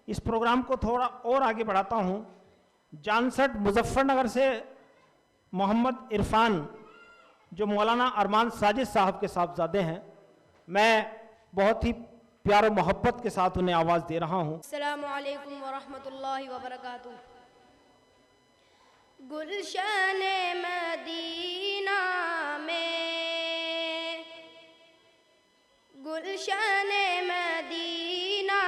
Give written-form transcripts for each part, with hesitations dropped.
इस प्रोग्राम को थोड़ा और आगे बढ़ाता हूँ। जानसठ मुजफ्फरनगर से मोहम्मद इरफान, जो मौलाना अरमान साजिद साहब के साहबजादे हैं, मैं बहुत ही प्यार और मोहब्बत के साथ उन्हें आवाज़ दे रहा हूँ। अस्सलामु अलैकुम वरहमतुल्लाहि वबरकातुह। गुलशन मदीना में, गुलशन मदीना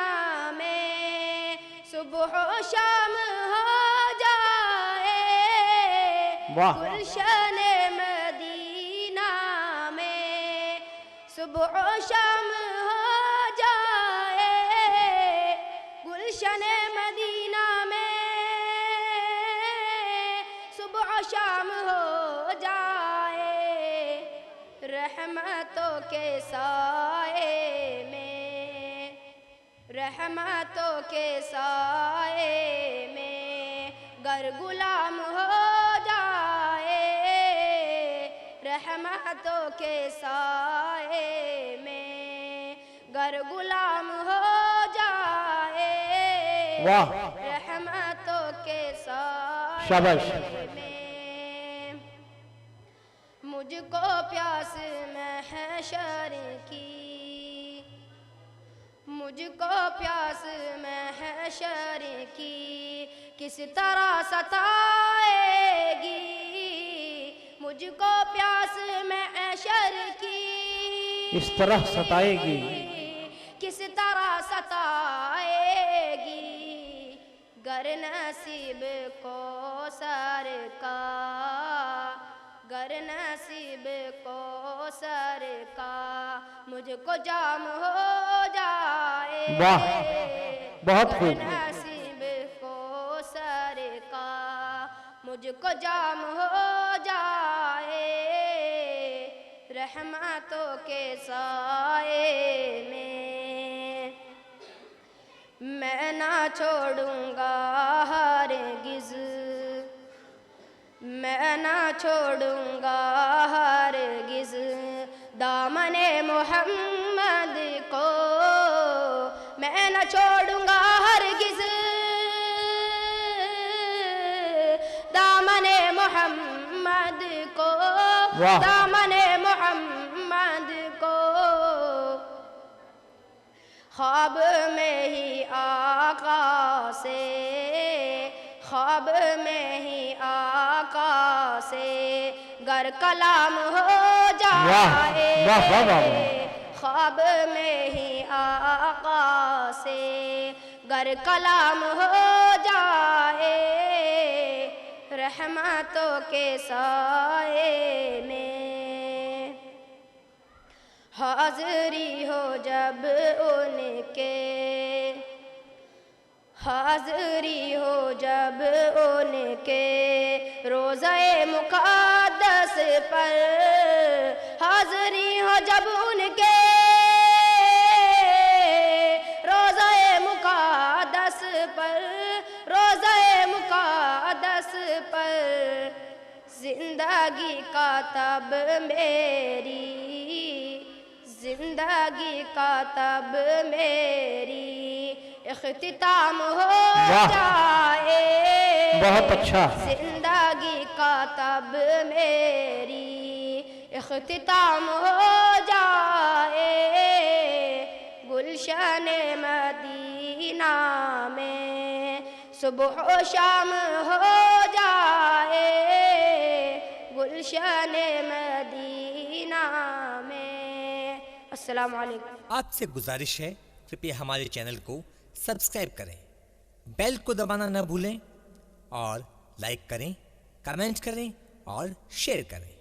में सुबह और शाम हो जाए। वाह। गुलशन मदीना में सुबह और शाम हो जाए। गुलशन मदीना में सुबह और शाम हो जाए। रहमतों के साए में, रहमतों के साए में गर गुलाम हो जाए। रहमतों के साए में गर गुलाम हो जाए। वाह। रहमतों के साए शाबाश। में मुझको प्यास महशर की, मुझको प्यास महशर की किस तरह सताएगी। मुझको प्यास महशर की इस तरह सताएगी, किस तरह सताएगी। गर नसीब को सर का, गर नसीब को सर का मुझको जाम हो जाए। वाह, बहुत खूब। गर नसीब को सर का मुझको जाम हो जाए। रहमतों के साए में मैं ना छोड़ूंगा हरगिज़, मैं ना छोड़ूंगा हरगिज़ दामने मोहम्मद को। मैं ना छोड़ूंगा हरगिज़ दामने मोहम्मद को। वाह। दामने मोहम्मद को ख्वाब में ही आका से, ख्वाब में ही आका से गर कलाम हो जाए। वाह, वाह, वाह। ख्वाब में ही आका से गर कलाम हो जाए। रहमतों के साए में हाज़री हो जब उनके, हाज़री हो जब उनके रोज़े मुक़द्दस पर। हाज़री हो जब उनके रोज़े मुक़द्दस पर, रोज़े मुक़द्दस पर ज़िंदगी का तब मेरी, ज़िंदगी का तब मेरी इख्तिताम हो जाए। बहुत अच्छा। ज़िंदगी का तब मेरी इख्तिताम हो जाए। गुलशन मदीना में सुबह और शाम हो जाए। गुलशन मदीना में। अस्सलामु अलैकुम। आपसे गुजारिश है, कृपया हमारे चैनल को सब्सक्राइब करें, बेल को दबाना न भूलें और लाइक करें, कमेंट करें और शेयर करें।